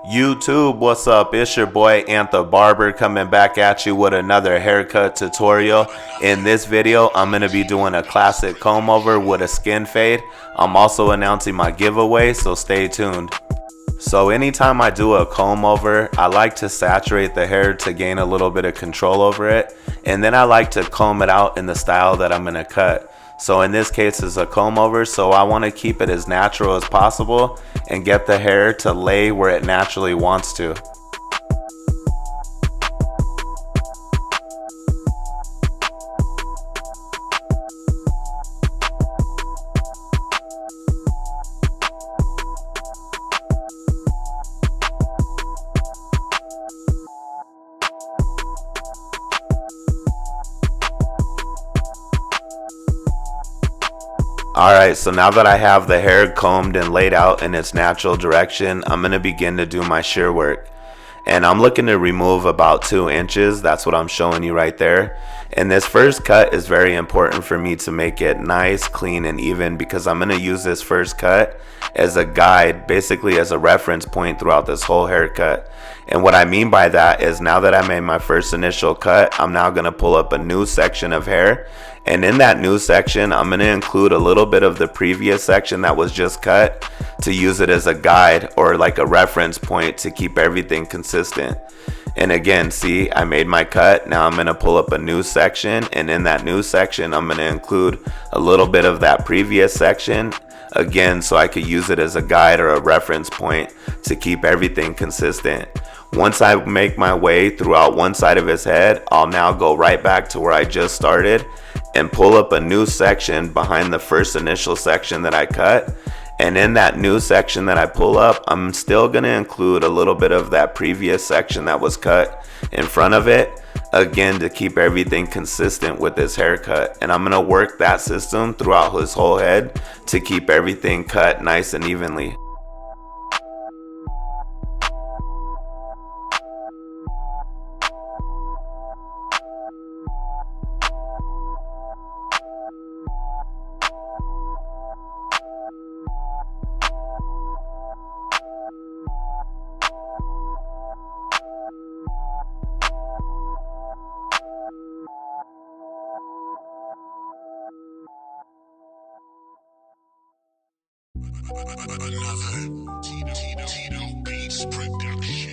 YouTube, what's up? It's your boy Antha Barber coming back at you with another haircut tutorial. In this video, I'm going to be doing a classic comb over with a skin fade. I'm also announcing my giveaway, so stay tuned. So anytime I do a comb over, I like to saturate the hair to gain a little bit of control over it. And then I like to comb it out in the style that I'm going to cut. So in this case it's a comb over, so I want to keep it as natural as possible and get the hair to lay where it naturally wants to. Alright, so now that I have the hair combed and laid out in its natural direction, I'm going to begin to do my shear work. And I'm looking to remove about 2 inches. That's what I'm showing you right there. And this first cut is very important for me to make it nice, clean, and even, because I'm going to use this first cut as a guide, basically as a reference point throughout this whole haircut. And what I mean by that is, now that I made my first initial cut, I'm now going to pull up a new section of hair. And in that new section, I'm going to include a little bit of the previous section that was just cut to use it as a guide or like a reference point to keep everything consistent. And again, see, I made my cut. Now I'm going to pull up a new section, and in that new section, I'm going to include a little bit of that previous section again, so I could use it as a guide or a reference point to keep everything consistent. Once I make my way throughout one side of his head, I'll now go right back to where I just started and pull up a new section behind the first initial section that I cut. And in that new section that I pull up, I'm still going to include a little bit of that previous section that was cut in front of it, again, to keep everything consistent with this haircut. And I'm going to work that system throughout his whole head to keep everything cut nice and evenly. Another Tito Beats production.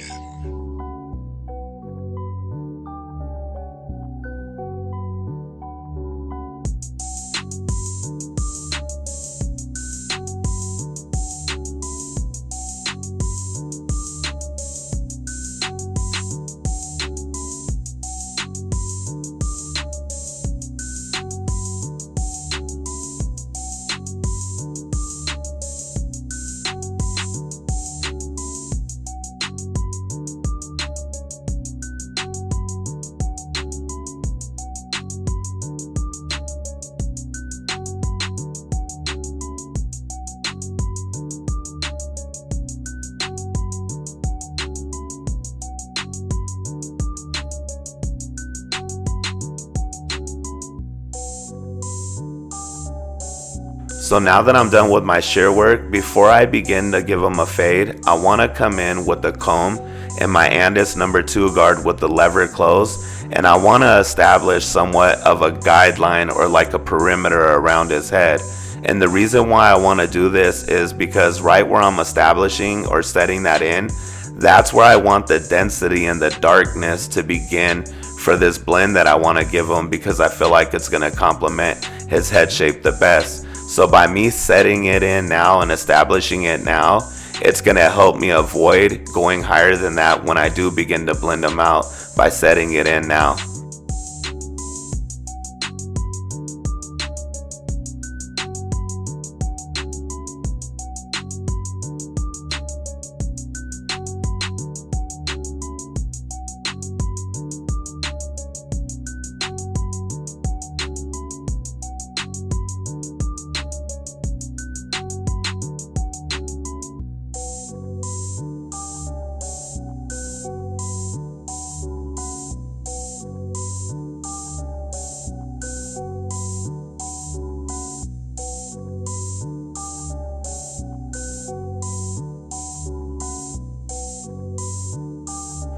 So now that I'm done with my shear work, before I begin to give them a fade, I want to come in with the comb and my ANDIS #2 guard with the lever closed, and I want to establish somewhat of a guideline or like a perimeter around his head. And the reason why I want to do this is because right where I'm establishing or setting that in, that's where I want the density and the darkness to begin for this blend that I want to give him, because I feel like it's going to complement his head shape the best. So by me setting it in now and establishing it now, it's going to help me avoid going higher than that when I do begin to blend them out by setting it in now.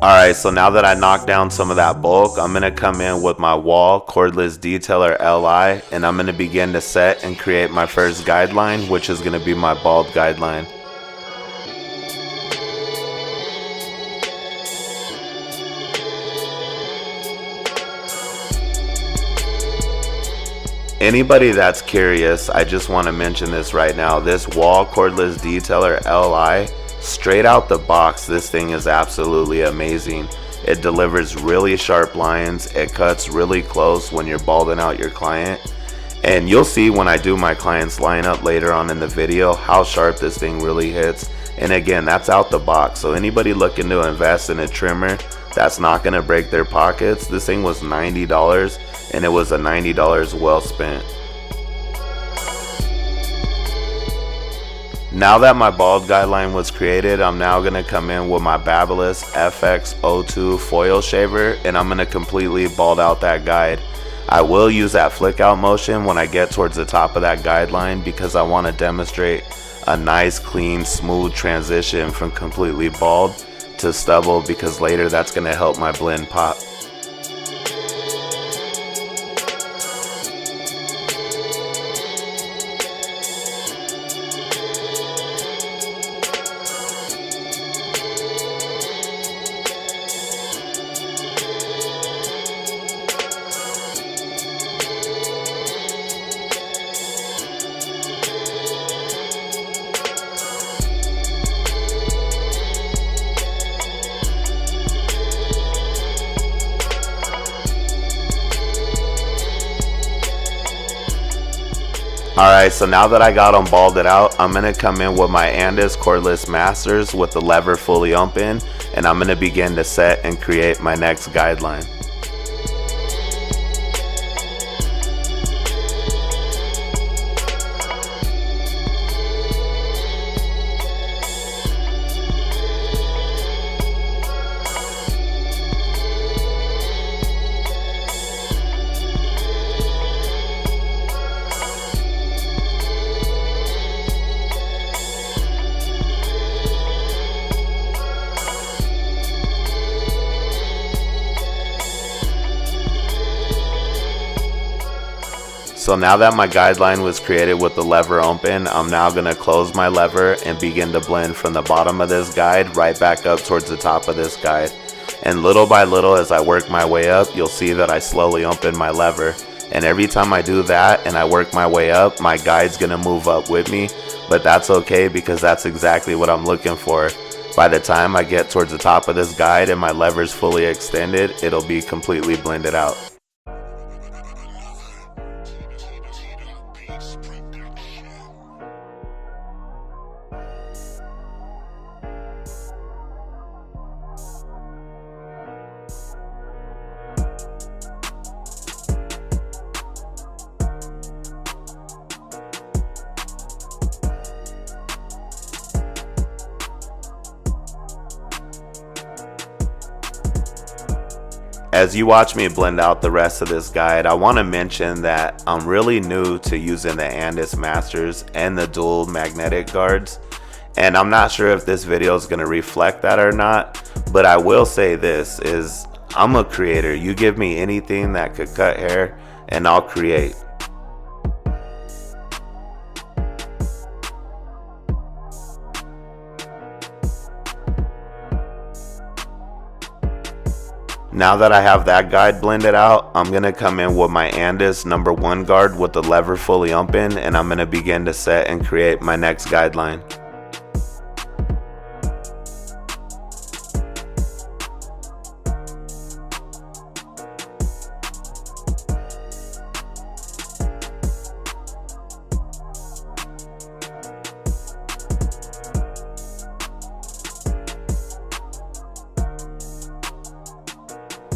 Alright, so now that I knocked down some of that bulk, I'm going to come in with my WAHL Cordless Detailer LI, and I'm going to begin to set and create my first guideline, which is going to be my bald guideline. Anybody that's curious, I just want to mention this right now. This WAHL Cordless Detailer LI, straight out the box, this thing is absolutely amazing. It delivers really sharp lines. It cuts really close when you're balding out your client. And you'll see when I do my client's lineup later on in the video how sharp this thing really hits. And again, that's out the box. So anybody looking to invest in a trimmer that's not going to break their pockets, this thing was $90 and it was a $90 well spent. Now that my bald guideline was created, I'm now going to come in with my BABYLISS FX02 foil shaver, and I'm going to completely bald out that guide. I will use that flick out motion when I get towards the top of that guideline because I want to demonstrate a nice, clean, smooth transition from completely bald to stubble, because later that's going to help my blend pop. Alright, so now that I got them balded out, I'm going to come in with my ANDIS Cordless Masters with the lever fully open, and I'm going to begin to set and create my next guideline. So now that my guideline was created with the lever open, I'm now going to close my lever and begin to blend from the bottom of this guide right back up towards the top of this guide. And little by little, as I work my way up, you'll see that I slowly open my lever. And every time I do that and I work my way up, my guide's going to move up with me. But that's okay, because that's exactly what I'm looking for. By the time I get towards the top of this guide and my lever's fully extended, it'll be completely blended out. As you watch me blend out the rest of this guide, I want to mention that I'm really new to using the ANDIS Masters and the dual magnetic guards, and I'm not sure if this video is going to reflect that or not, but I will say this is, I'm a creator. You give me anything that could cut hair and I'll create. Now that I have that guide blended out, I'm going to come in with my ANDIS #1 guard with the lever fully open, and I'm going to begin to set and create my next guideline.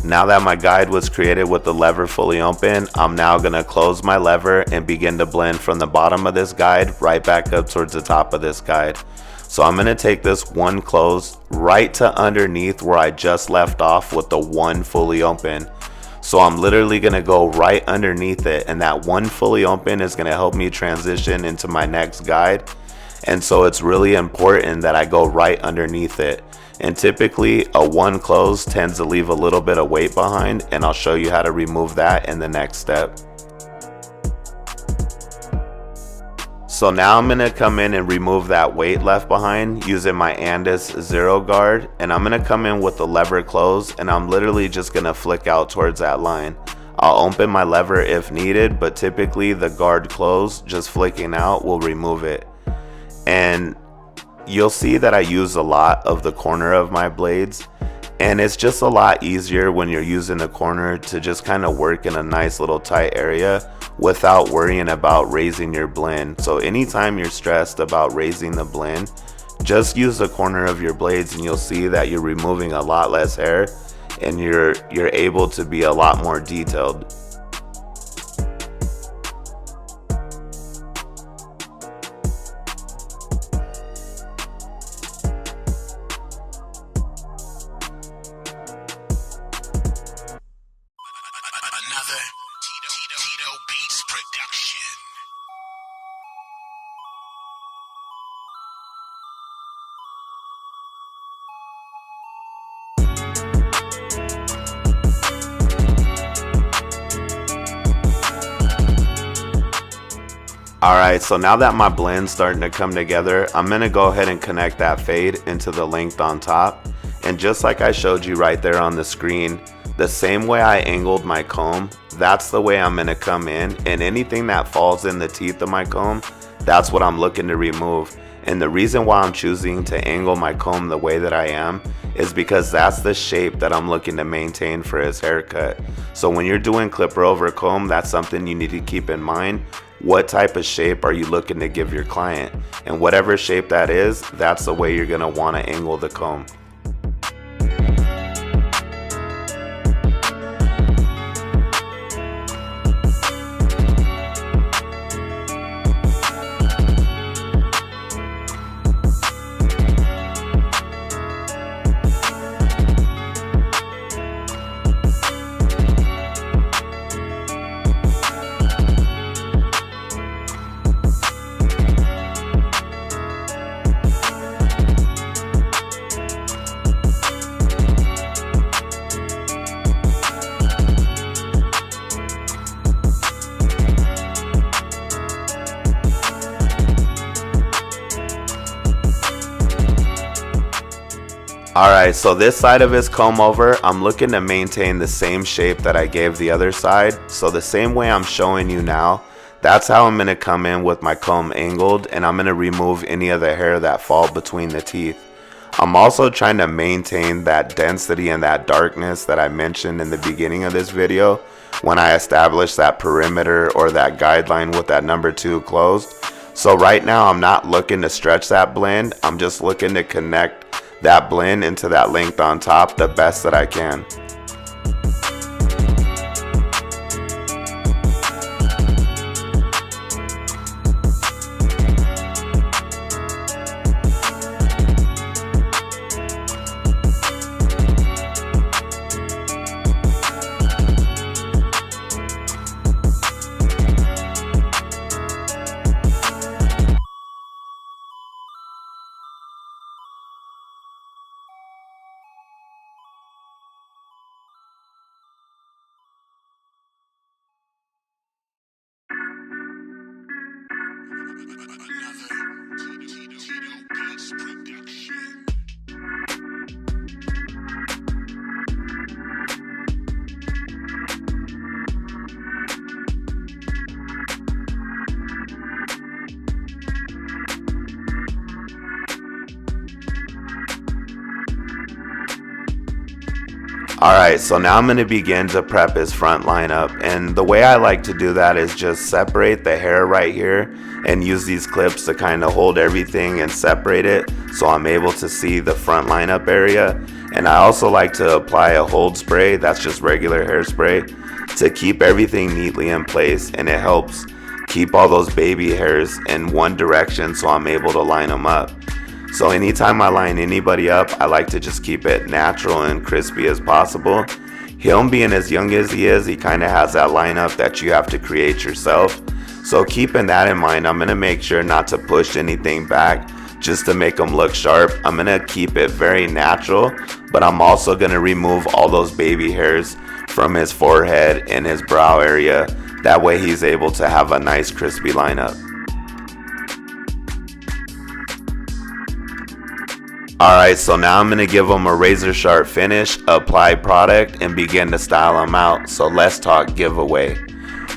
Now that my guide was created with the lever fully open, I'm now going to close my lever and begin to blend from the bottom of this guide right back up towards the top of this guide. So I'm going to take this one closed right to underneath where I just left off with the one fully open. So I'm literally going to go right underneath it, and that one fully open is going to help me transition into my next guide. and so it's really important that I go right underneath it. And typically a one close tends to leave a little bit of weight behind, and I'll show you how to remove that in the next step. So now I'm going to come in and remove that weight left behind using my ANDIS 0 guard, and I'm going to come in with the lever close, and I'm literally just going to flick out towards that line. I'll open my lever if needed, but typically the guard close, just flicking out, will remove it. And you'll see that I use a lot of the corner of my blades, and it's just a lot easier when you're using the corner to just kind of work in a nice little tight area without worrying about raising your blend. So anytime you're stressed about raising the blend, just use the corner of your blades and you'll see that you're removing a lot less hair, and you're able to be a lot more detailed. Another Tito Beats production. Alright, so now that my blend's starting to come together, I'm going to go ahead and connect that fade into the length on top. And just like I showed you right there on the screen, the same way I angled my comb, that's the way I'm going to come in, and anything that falls in the teeth of my comb, that's what I'm looking to remove. And the reason why I'm choosing to angle my comb the way that I am is because that's the shape that I'm looking to maintain for his haircut. So when you're doing clipper over comb, that's something you need to keep in mind. What type of shape are you looking to give your client? And whatever shape that is, that's the way you're going to want to angle the comb. Alright, so this side of his comb over, I'm looking to maintain the same shape that I gave the other side. So the same way I'm showing you now, that's how I'm going to come in with my comb angled, and I'm going to remove any of the hair that fall between the teeth. I'm also trying to maintain that density and that darkness that I mentioned in the beginning of this video when I established that perimeter or that guideline with that number 2 closed. So right now I'm not looking to stretch that blend, I'm just looking to connect that blend into that length on top the best that I can. Another Tito Beats production. Alright, so now I'm going to begin to prep his front line up, and the way I like to do that is just separate the hair right here and use these clips to kind of hold everything and separate it so I'm able to see the front lineup area. And I also like to apply a hold spray, that's just regular hairspray, to keep everything neatly in place, and it helps keep all those baby hairs in one direction so I'm able to line them up. So anytime I line anybody up, I like to just keep it natural and crispy as possible. Him being as young as he is, he kind of has that lineup that you have to create yourself. So keeping that in mind, I'm going to make sure not to push anything back just to make them look sharp. I'm going to keep it very natural, but I'm also going to remove all those baby hairs from his forehead and his brow area. That way he's able to have a nice crispy lineup. Alright, so now I'm going to give him a razor sharp finish, apply product, and begin to style him out. So let's talk giveaway.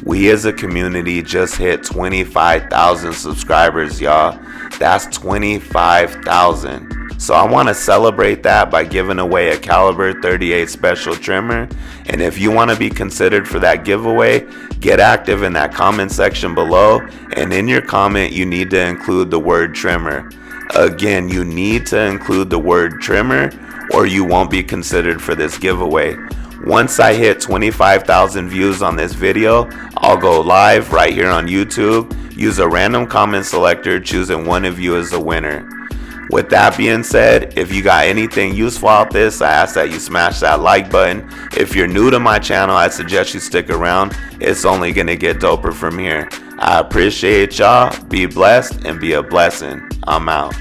We as a community just hit 25,000 subscribers, y'all. That's 25,000. So I want to celebrate that by giving away a caliber 38 special trimmer. And if you want to be considered for that giveaway, get active in that comment section below. And in your comment, you need to include the word trimmer. Again, you need to include the word trimmer or you won't be considered for this giveaway. Once I hit 25,000 views on this video, I'll go live right here on YouTube, use a random comment selector, choosing one of you as the winner. With that being said, if you got anything useful out this, I ask that you smash that like button. If you're new to my channel, I suggest you stick around. It's only gonna get doper from here. I appreciate y'all. Be blessed and be a blessing. I'm out.